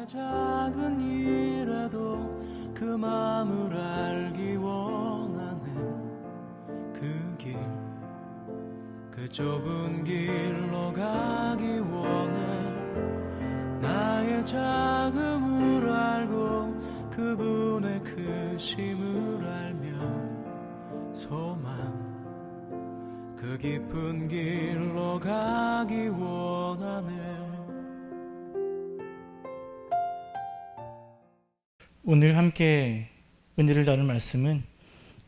작은 일에도 그 마음을 알기 원하네. 그 길, 그 좁은 길로 가기 원해. 나의 작음을 알고 그분의 크심을 알며 소망, 그 깊은 길로 가기 원하네. 오늘 함께 은혜를 나눌 말씀은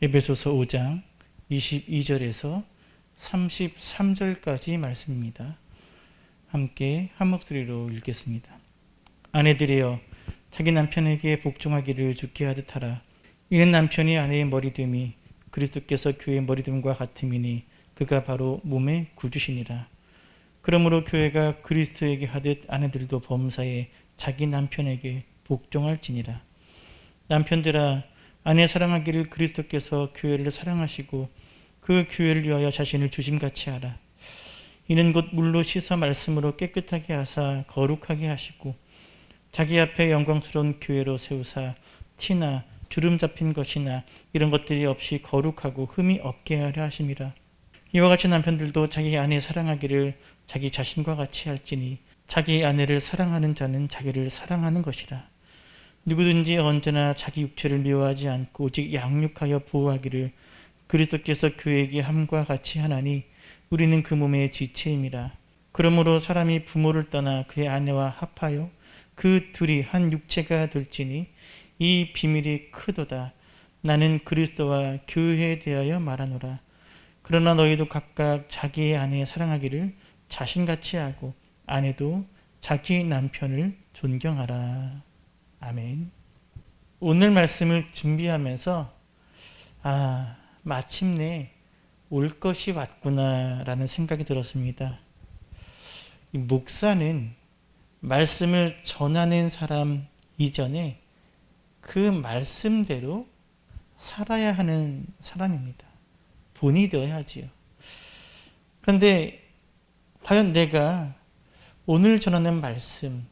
에베소서 5장 22절에서 33절까지 말씀입니다. 함께 한 목소리로 읽겠습니다. 아내들이여 자기 남편에게 복종하기를 주께 하듯 하라. 이는 남편이 아내의 머리됨이 그리스도께서 교회의 머리됨과 같음이니 그가 바로 몸의 구주시니라. 그러므로 교회가 그리스도에게 하듯 아내들도 범사에 자기 남편에게 복종할지니라. 남편들아 아내 사랑하기를 그리스도께서 교회를 사랑하시고 그 교회를 위하여 자신을 주심같이 하라. 이는 곧 물로 씻어 말씀으로 깨끗하게 하사 거룩하게 하시고 자기 앞에 영광스러운 교회로 세우사 티나 주름 잡힌 것이나 이런 것들이 없이 거룩하고 흠이 없게 하려 하심이라. 이와 같이 남편들도 자기 아내 사랑하기를 자기 자신과 같이 할지니 자기 아내를 사랑하는 자는 자기를 사랑하는 것이라. 누구든지 언제나 자기 육체를 미워하지 않고 오직 양육하여 보호하기를 그리스도께서 교회에게 함과 같이 하나니 우리는 그 몸의 지체임이라. 그러므로 사람이 부모를 떠나 그의 아내와 합하여 그 둘이 한 육체가 될지니 이 비밀이 크도다. 나는 그리스도와 교회에 대하여 말하노라. 그러나 너희도 각각 자기의 아내 사랑하기를 자신같이 하고 아내도 자기 남편을 존경하라. 아멘. 오늘 말씀을 준비하면서 마침내 올 것이 왔구나 라는 생각이 들었습니다. 이 목사는 말씀을 전하는 사람 이전에 그 말씀대로 살아야 하는 사람입니다. 본이 되어야지요. 그런데 과연 내가 오늘 전하는 말씀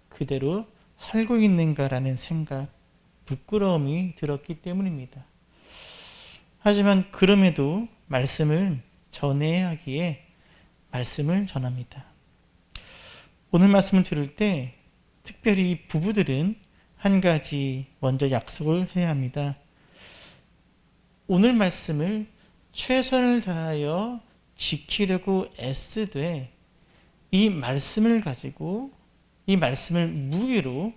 그대로 살고 있는가라는 생각, 부끄러움이 들었기 때문입니다. 하지만 그럼에도 말씀을 전해야 하기에 말씀을 전합니다. 오늘 말씀을 들을 때 특별히 부부들은 한 가지 먼저 약속을 해야 합니다. 오늘 말씀을 최선을 다하여 지키려고 애쓰되 이 말씀을 가지고 이 말씀을 무기로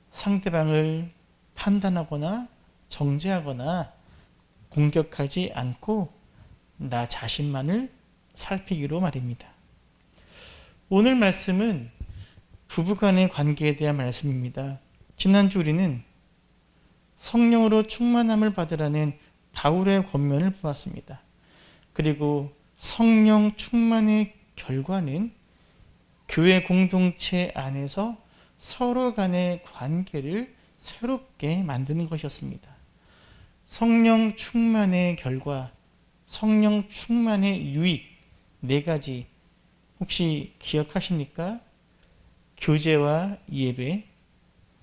상대방을 판단하거나 정죄하거나 공격하지 않고 나 자신만을 살피기로 말입니다. 오늘 말씀은 부부간의 관계에 대한 말씀입니다. 지난주 우리는 성령으로 충만함을 받으라는 바울의 권면을 보았습니다. 그리고 성령 충만의 결과는 교회 공동체 안에서 서로 간의 관계를 새롭게 만드는 것이었습니다. 성령 충만의 결과, 성령 충만의 유익 4가지 혹시 기억하십니까? 교제와 예배,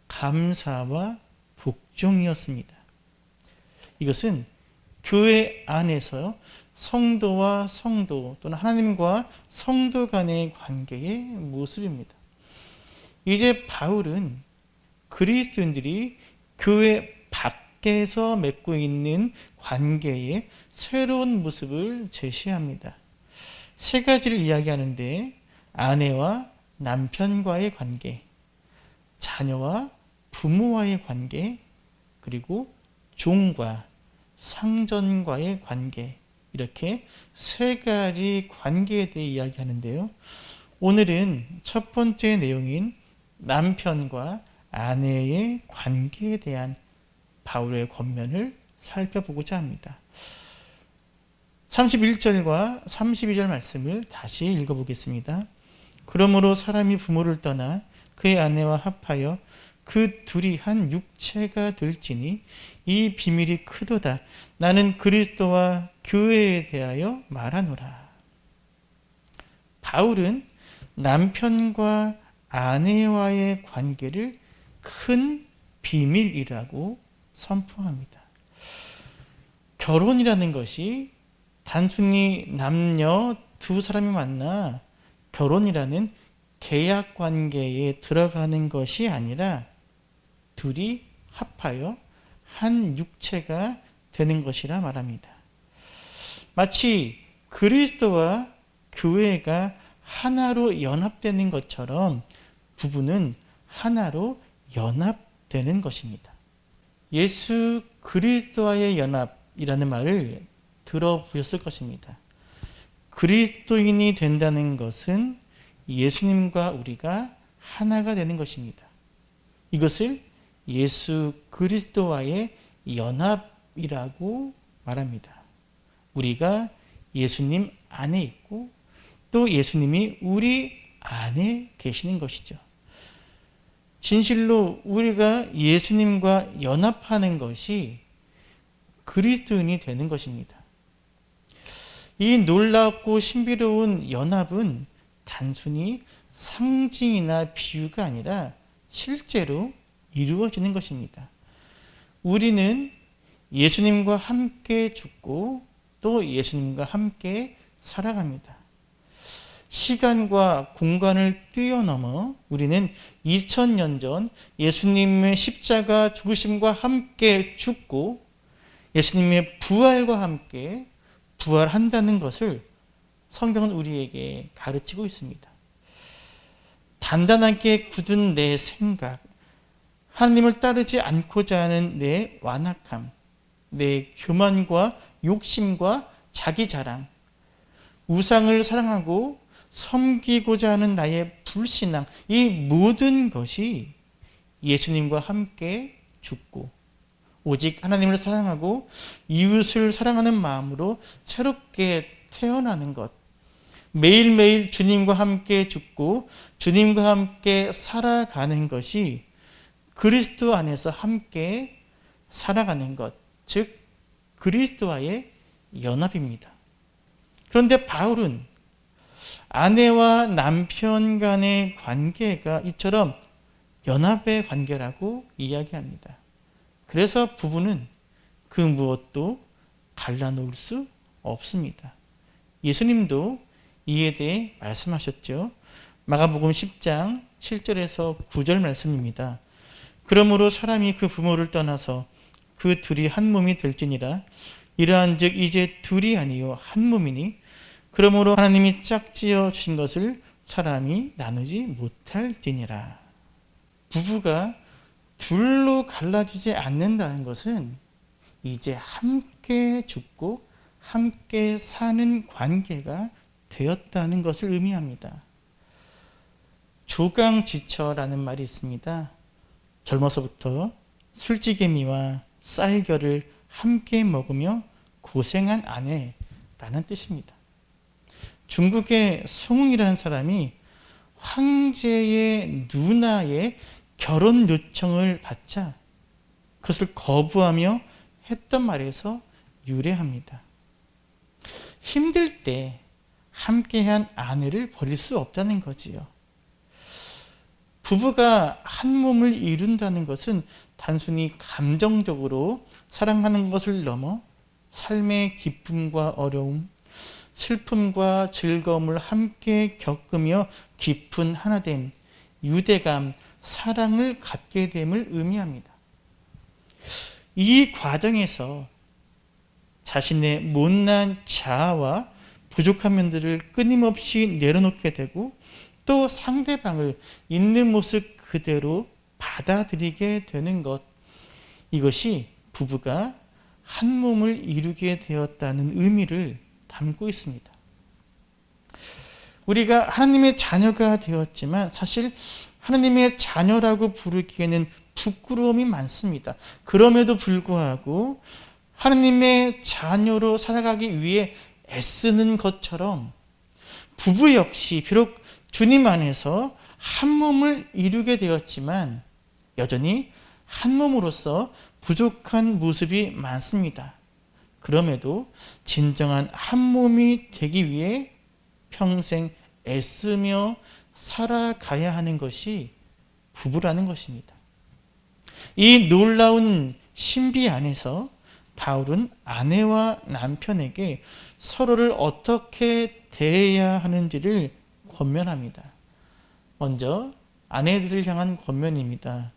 감사와 복종이었습니다. 이것은 교회 안에서 성도와 성도 또는 하나님과 성도 간의 관계의 모습입니다. 이제 바울은 그리스도인들이 교회 밖에서 맺고 있는 관계의 새로운 모습을 제시합니다. 3가지를 이야기하는데 아내와 남편과의 관계, 자녀와 부모와의 관계, 그리고 종과 상전과의 관계, 이렇게 3가지 관계에 대해 이야기하는데요. 오늘은 첫 번째 내용인 남편과 아내의 관계에 대한 바울의 권면을 살펴보고자 합니다. 31절과 32절 말씀을 다시 읽어보겠습니다. 그러므로 사람이 부모를 떠나 그의 아내와 합하여 그 둘이 한 육체가 될지니 이 비밀이 크도다. 나는 그리스도와 교회에 대하여 말하노라. 바울은 남편과 아내와의 관계를 큰 비밀이라고 선포합니다. 결혼이라는 것이 단순히 남녀 두 사람이 만나 결혼이라는 계약 관계에 들어가는 것이 아니라 둘이 합하여 한 육체가 되는 것이라 말합니다. 마치 그리스도와 교회가 하나로 연합되는 것처럼 부부는 하나로 연합되는 것입니다. 예수 그리스도와의 연합이라는 말을 들어보셨을 것입니다. 그리스도인이 된다는 것은 예수님과 우리가 하나가 되는 것입니다. 이것을 예수 그리스도와의 연합이라고 말합니다. 우리가 예수님 안에 있고 또 예수님이 우리 안에 계시는 것이죠. 진실로 우리가 예수님과 연합하는 것이 그리스도인이 되는 것입니다. 이 놀랍고 신비로운 연합은 단순히 상징이나 비유가 아니라 실제로 이루어지는 것입니다. 우리는 예수님과 함께 죽고 또 예수님과 함께 살아갑니다. 시간과 공간을 뛰어넘어 우리는 2000년 전 예수님의 십자가 죽으심과 함께 죽고 예수님의 부활과 함께 부활한다는 것을 성경은 우리에게 가르치고 있습니다. 단단하게 굳은 내 생각, 하나님을 따르지 않고자 하는 내 완악함, 내 교만과 욕심과 자기 자랑, 우상을 사랑하고 섬기고자 하는 나의 불신앙, 이 모든 것이 예수님과 함께 죽고 오직 하나님을 사랑하고 이웃을 사랑하는 마음으로 새롭게 태어나는 것, 매일매일 주님과 함께 죽고 주님과 함께 살아가는 것이 그리스도 안에서 함께 살아가는 것, 즉 그리스도와의 연합입니다. 그런데 바울은 아내와 남편 간의 관계가 이처럼 연합의 관계라고 이야기합니다. 그래서 부부는 그 무엇도 갈라놓을 수 없습니다. 예수님도 이에 대해 말씀하셨죠. 마가복음 10장 7절에서 9절 말씀입니다. 그러므로 사람이 그 부모를 떠나서 그 둘이 한 몸이 될지니라. 이러한즉 이제 둘이 아니요 한 몸이니 그러므로 하나님이 짝지어 주신 것을 사람이 나누지 못할지니라. 부부가 둘로 갈라지지 않는다는 것은 이제 함께 죽고 함께 사는 관계가 되었다는 것을 의미합니다. 조강지처라는 말이 있습니다. 젊어서부터 술찌개미와 쌀겨를 함께 먹으며 고생한 아내라는 뜻입니다. 중국의 송웅이라는 사람이 황제의 누나의 결혼 요청을 받자 그것을 거부하며 했던 말에서 유래합니다. 힘들 때 함께한 아내를 버릴 수 없다는 거지요. 부부가 한 몸을 이룬다는 것은 단순히 감정적으로 사랑하는 것을 넘어 삶의 기쁨과 어려움, 슬픔과 즐거움을 함께 겪으며 깊은 하나됨, 유대감, 사랑을 갖게 됨을 의미합니다. 이 과정에서 자신의 못난 자아와 부족한 면들을 끊임없이 내려놓게 되고 또 상대방을 있는 모습 그대로 받아들이게 되는 것, 이것이 부부가 한 몸을 이루게 되었다는 의미를 담고 있습니다. 우리가 하나님의 자녀가 되었지만 사실 하나님의 자녀라고 부르기에는 부끄러움이 많습니다. 그럼에도 불구하고 하나님의 자녀로 살아가기 위해 애쓰는 것처럼 부부 역시 비록 주님 안에서 한 몸을 이루게 되었지만 여전히 한 몸으로서 부족한 모습이 많습니다. 그럼에도 진정한 한 몸이 되기 위해 평생 애쓰며 살아가야 하는 것이 부부라는 것입니다. 이 놀라운 신비 안에서 바울은 아내와 남편에게 서로를 어떻게 대해야 하는지를 권면합니다. 먼저 아내들을 향한 권면입니다.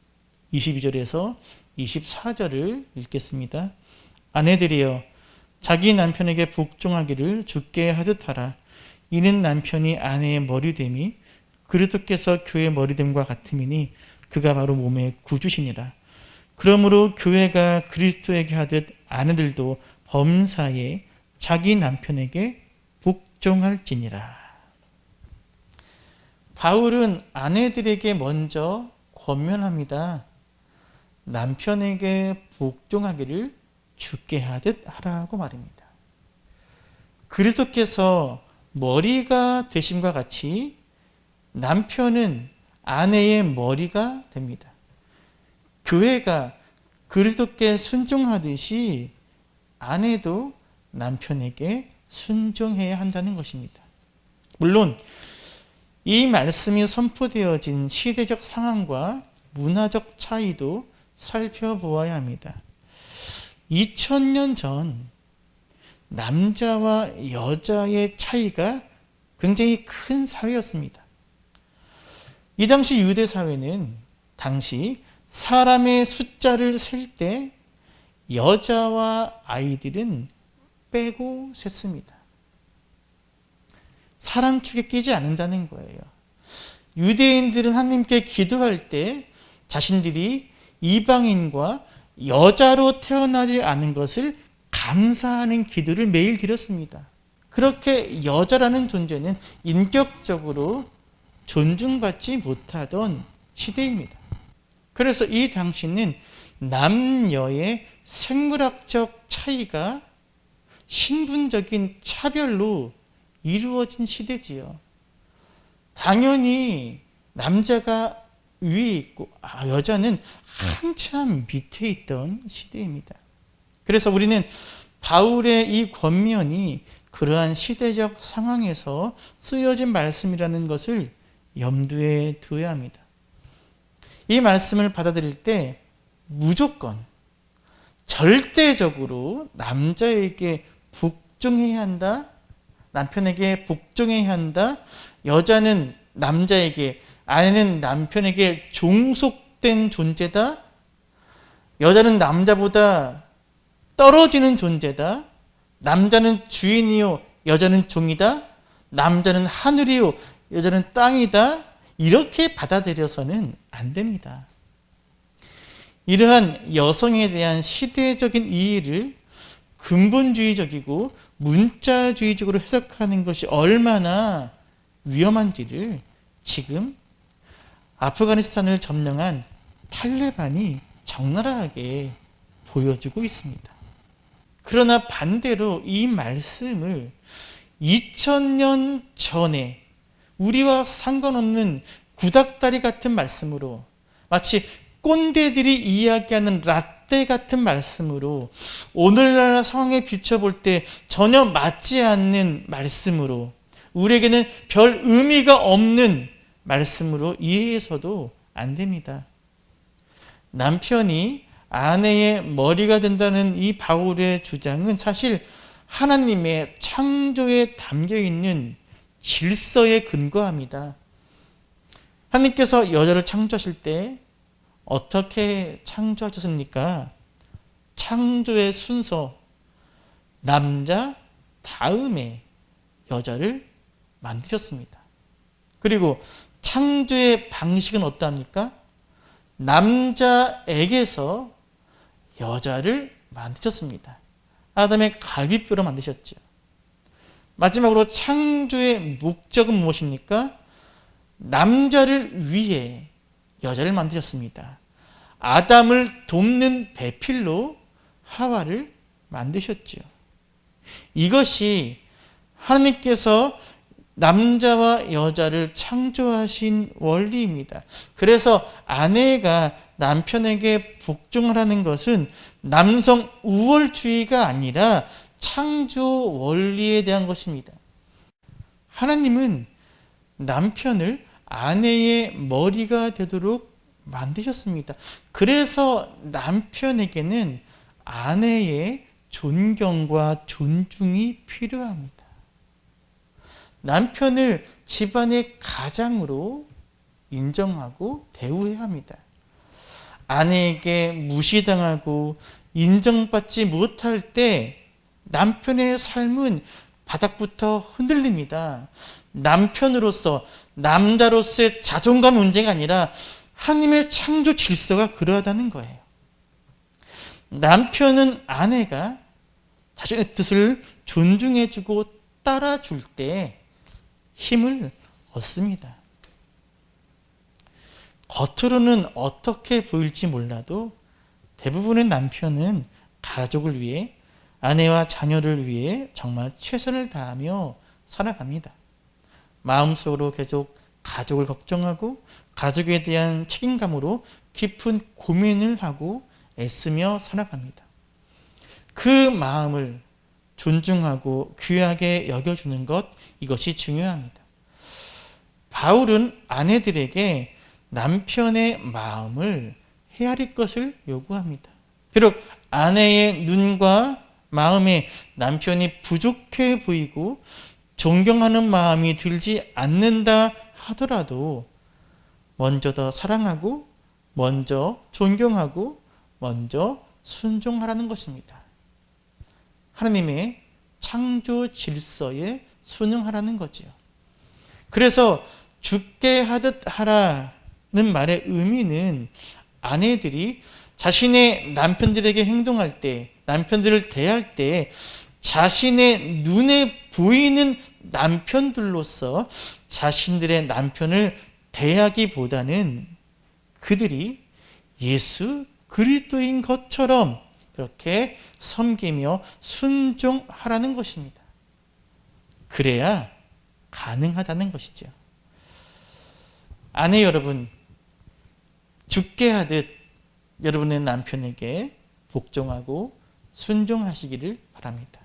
22절에서 24절을 읽겠습니다. 아내들이여 자기 남편에게 복종하기를 주께 하듯 하라. 이는 남편이 아내의 머리됨이 그리스도께서 교회의 머리됨과 같음이니 그가 바로 몸의 구주시니라. 그러므로 교회가 그리스도에게 하듯 아내들도 범사에 자기 남편에게 복종할지니라. 바울은 아내들에게 먼저 권면합니다. 남편에게 복종하기를 주께 하듯 하라고 말입니다. 그리스도께서 머리가 되심과 같이 남편은 아내의 머리가 됩니다. 교회가 그리스도께 순종하듯이 아내도 남편에게 순종해야 한다는 것입니다. 물론 이 말씀이 선포되어진 시대적 상황과 문화적 차이도 살펴보아야 합니다. 2000년 전 남자와 여자의 차이가 굉장히 큰 사회였습니다. 이 당시 유대 사회는 당시 사람의 숫자를 셀 때 여자와 아이들은 빼고 셌습니다. 사람 축에 끼지 않는다는 거예요. 유대인들은 하나님께 기도할 때 자신들이 이방인과 여자로 태어나지 않은 것을 감사하는 기도를 매일 드렸습니다. 그렇게 여자라는 존재는 인격적으로 존중받지 못하던 시대입니다. 그래서 이 당시는 남녀의 생물학적 차이가 신분적인 차별로 이루어진 시대지요. 당연히 남자가 위에 있고 여자는 한참 밑에 있던 시대입니다. 그래서 우리는 바울의 이 권면이 그러한 시대적 상황에서 쓰여진 말씀이라는 것을 염두에 두어야 합니다. 이 말씀을 받아들일 때 무조건 절대적으로 남자에게 복종해야 한다, 남편에게 복종해야 한다, 여자는 남자에게, 아내는 남편에게 종속된 존재다, 여자는 남자보다 떨어지는 존재다, 남자는 주인이요 여자는 종이다, 남자는 하늘이요 여자는 땅이다, 이렇게 받아들여서는 안 됩니다. 이러한 여성에 대한 시대적인 이해를 근본주의적이고 문자주의적으로 해석하는 것이 얼마나 위험한지를 지금 아프가니스탄을 점령한 탈레반이 적나라하게 보여주고 있습니다. 그러나 반대로 이 말씀을 2000년 전에 우리와 상관없는 구닥다리 같은 말씀으로, 마치 꼰대들이 이야기하는 라떼 같은 말씀으로, 오늘날 상황에 비춰볼 때 전혀 맞지 않는 말씀으로, 우리에게는 별 의미가 없는 말씀으로 이해해서도 안 됩니다. 남편이 아내의 머리가 된다는 이 바울의 주장은 사실 하나님의 창조에 담겨있는 질서에 근거합니다. 하나님께서 여자를 창조하실 때 어떻게 창조하셨습니까? 창조의 순서, 남자 다음에 여자를 만드셨습니다. 그리고 창조의 방식은 어떠합니까? 남자에게서 여자를 만드셨습니다. 아담의 갈비뼈로 만드셨죠. 마지막으로 창조의 목적은 무엇입니까? 남자를 위해 여자를 만드셨습니다. 아담을 돕는 배필로 하와를 만드셨죠. 이것이 하나님께서 남자와 여자를 창조하신 원리입니다. 그래서 아내가 남편에게 복종하라는 것은 남성 우월주의가 아니라 창조 원리에 대한 것입니다. 하나님은 남편을 아내의 머리가 되도록 만드셨습니다. 그래서 남편에게는 아내의 존경과 존중이 필요합니다. 남편을 집안의 가장으로 인정하고 대우해야 합니다. 아내에게 무시당하고 인정받지 못할 때 남편의 삶은 바닥부터 흔들립니다. 남편으로서, 남자로서의 자존감 문제가 아니라 하나님의 창조 질서가 그러하다는 거예요. 남편은 아내가 자신의 뜻을 존중해주고 따라줄 때 힘을 얻습니다. 겉으로는 어떻게 보일지 몰라도 대부분의 남편은 가족을 위해, 아내와 자녀를 위해 정말 최선을 다하며 살아갑니다. 마음속으로 계속 가족을 걱정하고 가족에 대한 책임감으로 깊은 고민을 하고 애쓰며 살아갑니다. 그 마음을 존중하고 귀하게 여겨주는 것, 이것이 중요합니다. 바울은 아내들에게 남편의 마음을 헤아릴 것을 요구합니다. 비록 아내의 눈과 마음에 남편이 부족해 보이고 존경하는 마음이 들지 않는다 하더라도 먼저 더 사랑하고 먼저 존경하고 먼저 순종하라는 것입니다. 하나님의 창조 질서에 순응하라는 거지요. 그래서 죽게 하듯 하라는 말의 의미는 아내들이 자신의 남편들에게 행동할 때, 남편들을 대할 때 자신의 눈에 보이는 남편들로서 자신들의 남편을 대하기보다는 그들이 예수 그리스도인 것처럼 그렇게 섬기며 순종하라는 것입니다. 그래야 가능하다는 것이죠. 아내 여러분, 죽게 하듯 여러분의 남편에게 복종하고 순종하시기를 바랍니다.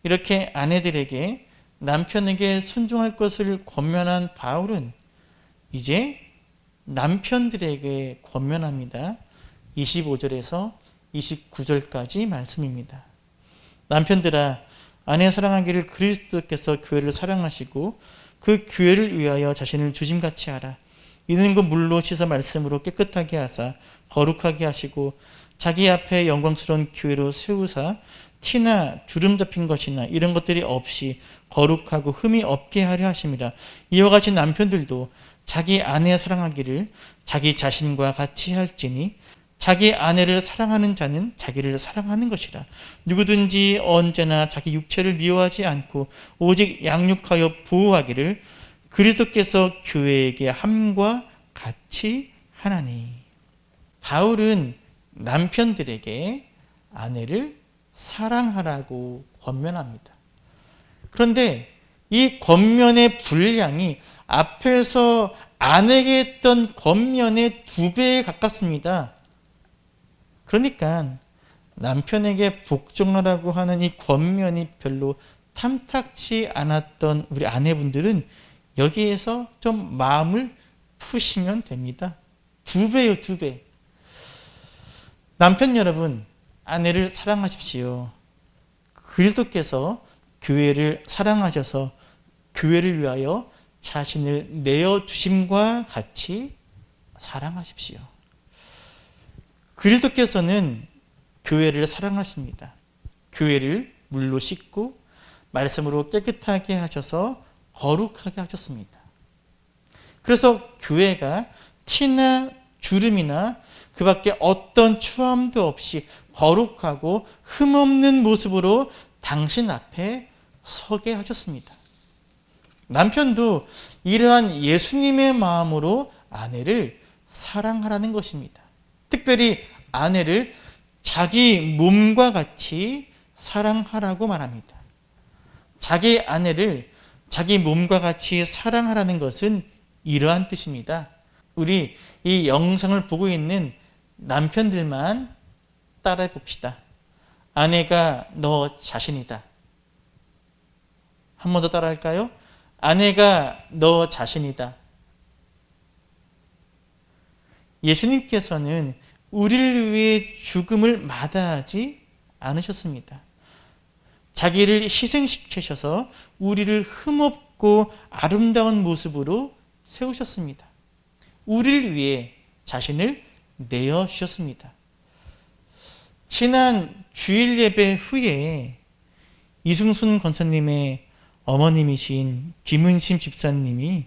이렇게 아내들에게 남편에게 순종할 것을 권면한 바울은 이제 남편들에게 권면합니다. 25절에서 29절까지 말씀입니다. 남편들아, 아내 사랑하기를 그리스도께서 교회를 사랑하시고 그 교회를 위하여 자신을 주심같이 하라. 이는 그 물로 씻어 말씀으로 깨끗하게 하사 거룩하게 하시고 자기 앞에 영광스러운 교회로 세우사 티나 주름 잡힌 것이나 이런 것들이 없이 거룩하고 흠이 없게 하려 하심이라. 이와 같이 남편들도 자기 아내 사랑하기를 자기 자신과 같이 할지니 자기 아내를 사랑하는 자는 자기를 사랑하는 것이라. 누구든지 언제나 자기 육체를 미워하지 않고 오직 양육하여 보호하기를 그리스도께서 교회에게 함과 같이 하나니. 바울은 남편들에게 아내를 사랑하라고 권면합니다. 그런데 이 권면의 분량이 앞에서 아내에게 했던 권면의 2배에 가깝습니다. 그러니까 남편에게 복종하라고 하는 이 권면이 별로 탐탁치 않았던 우리 아내분들은 여기에서 좀 마음을 푸시면 됩니다. 2배요, 2배. 남편 여러분, 아내를 사랑하십시오. 그리스도께서 교회를 사랑하셔서 교회를 위하여 자신을 내어주심과 같이 사랑하십시오. 그리스도께서는 교회를 사랑하십니다. 교회를 물로 씻고 말씀으로 깨끗하게 하셔서 거룩하게 하셨습니다. 그래서 교회가 티나 주름이나 그 밖에 어떤 추함도 없이 거룩하고 흠없는 모습으로 당신 앞에 서게 하셨습니다. 남편도 이러한 예수님의 마음으로 아내를 사랑하라는 것입니다. 특별히 아내를 자기 몸과 같이 사랑하라고 말합니다. 자기 아내를 자기 몸과 같이 사랑하라는 것은 이러한 뜻입니다. 우리 이 영상을 보고 있는 남편들만 따라해 봅시다. 아내가 너 자신이다. 한 번 더 따라할까요? 아내가 너 자신이다. 예수님께서는 우리를 위해 죽음을 마다하지 않으셨습니다. 자기를 희생시키셔서 우리를 흠없고 아름다운 모습으로 세우셨습니다. 우리를 위해 자신을 내어주셨습니다. 지난 주일 예배 후에 이승순 권사님의 어머님이신 김은심 집사님이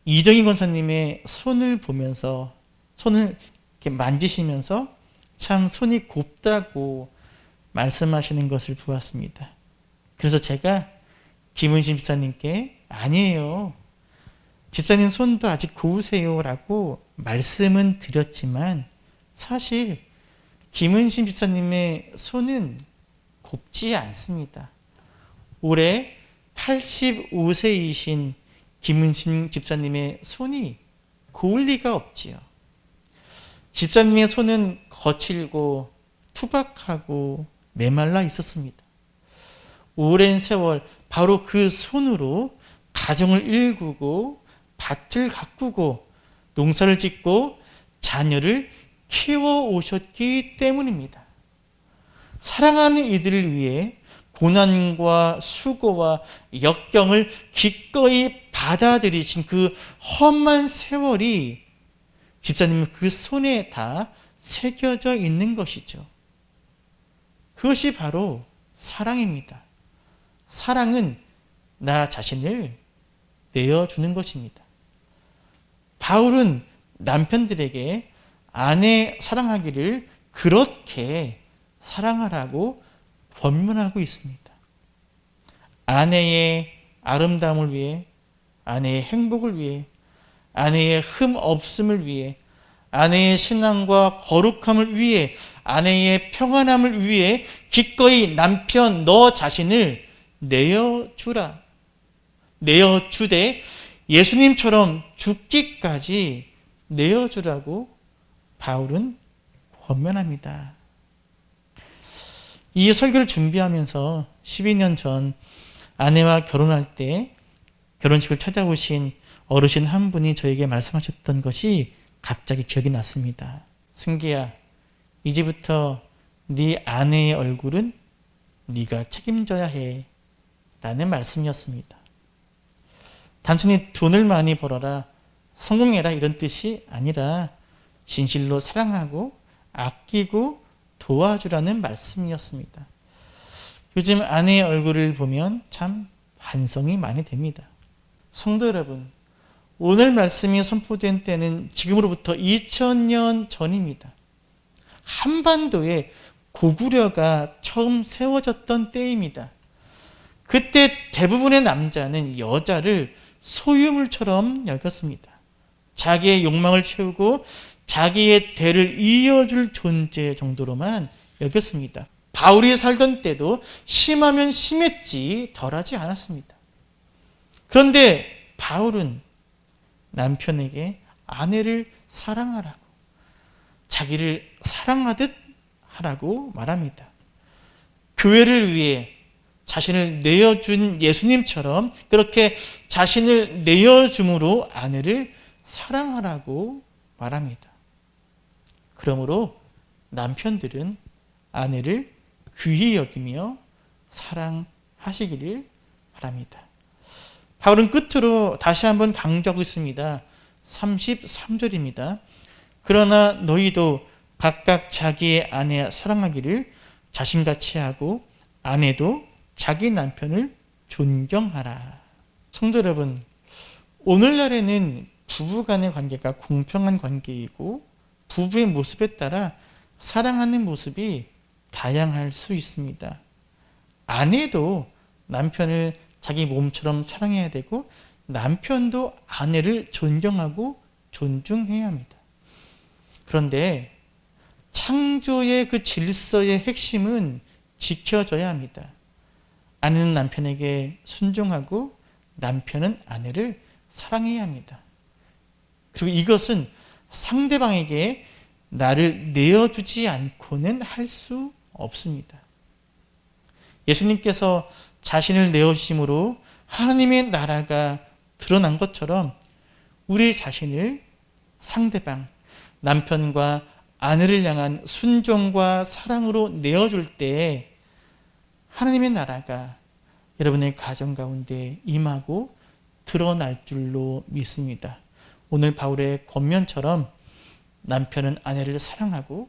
이정희 권사님의 손을 보면서 손을 이렇게 만지시면서 참 손이 곱다고 말씀하시는 것을 보았습니다. 그래서 제가 김은심 집사님께 아니에요, 집사님 손도 아직 고우세요 라고 말씀은 드렸지만 사실 김은심 집사님의 손은 곱지 않습니다. 올해 85세이신 김은심 집사님의 손이 고울 리가 없지요. 집사님의 손은 거칠고 투박하고 메말라 있었습니다. 오랜 세월 바로 그 손으로 가정을 일구고 밭을 가꾸고 농사를 짓고 자녀를 키워오셨기 때문입니다. 사랑하는 이들을 위해 고난과 수고와 역경을 기꺼이 받아들이신 그 험한 세월이 집사님의 그 손에 다 새겨져 있는 것이죠. 그것이 바로 사랑입니다. 사랑은 나 자신을 내어주는 것입니다. 바울은 남편들에게 아내 사랑하기를 그렇게 사랑하라고 권면하고 있습니다. 아내의 아름다움을 위해, 아내의 행복을 위해, 아내의 흠 없음을 위해, 아내의 신앙과 거룩함을 위해, 아내의 평안함을 위해 기꺼이 남편 너 자신을 내어주라. 내어주되 예수님처럼 죽기까지 내어주라고 바울은 권면합니다. 이 설교를 준비하면서 12년 전 아내와 결혼할 때 결혼식을 찾아오신 어르신 한 분이 저에게 말씀하셨던 것이 갑자기 기억이 났습니다. 승기야, 이제부터 네 아내의 얼굴은 네가 책임져야 해 라는 말씀이었습니다. 단순히 돈을 많이 벌어라, 성공해라 이런 뜻이 아니라 진실로 사랑하고 아끼고 도와주라는 말씀이었습니다. 요즘 아내의 얼굴을 보면 참 반성이 많이 됩니다. 성도 여러분, 오늘 말씀이 선포된 때는 지금으로부터 2000년 전입니다. 한반도에 고구려가 처음 세워졌던 때입니다. 그때 대부분의 남자는 여자를 소유물처럼 여겼습니다. 자기의 욕망을 채우고 자기의 대를 이어줄 존재 정도로만 여겼습니다. 바울이 살던 때도 심하면 심했지 덜하지 않았습니다. 그런데 바울은 남편에게 아내를 사랑하라고, 자기를 사랑하듯 하라고 말합니다. 교회를 위해 자신을 내어준 예수님처럼 그렇게 자신을 내어줌으로 아내를 사랑하라고 말합니다. 그러므로 남편들은 아내를 귀히 여기며 사랑하시기를 바랍니다. 바울은 끝으로 다시 한번 강조하고 있습니다. 33절입니다. 그러나 너희도 각각 자기의 아내 사랑하기를 자신같이 하고 아내도 자기 남편을 존경하라. 성도 여러분, 오늘날에는 부부간의 관계가 공평한 관계이고 부부의 모습에 따라 사랑하는 모습이 다양할 수 있습니다. 아내도 남편을 자기 몸처럼 사랑해야 되고 남편도 아내를 존경하고 존중해야 합니다. 그런데 창조의 그 질서의 핵심은 지켜져야 합니다. 아내는 남편에게 순종하고 남편은 아내를 사랑해야 합니다. 그리고 이것은 상대방에게 나를 내어주지 않고는 할 수 없습니다. 예수님께서 자신을 내어주심으로 하나님의 나라가 드러난 것처럼 우리 자신을 상대방, 남편과 아내를 향한 순종과 사랑으로 내어줄 때 하나님의 나라가 여러분의 가정 가운데 임하고 드러날 줄로 믿습니다. 오늘 바울의 권면처럼 남편은 아내를 사랑하고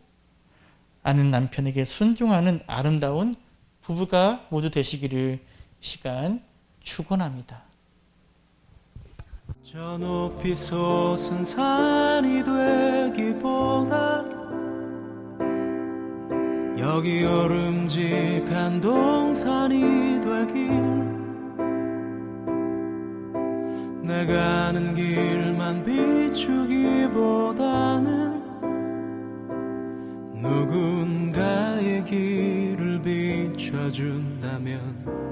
아내는 남편에게 순종하는 아름다운 부부가 모두 되시기를 시간 축원합니다. 저 높이 솟은 산이 되기보다 여기 오름직한 동산이 되길 내가 가는 길만 비추기보다는 누군가의 길을 비춰준다면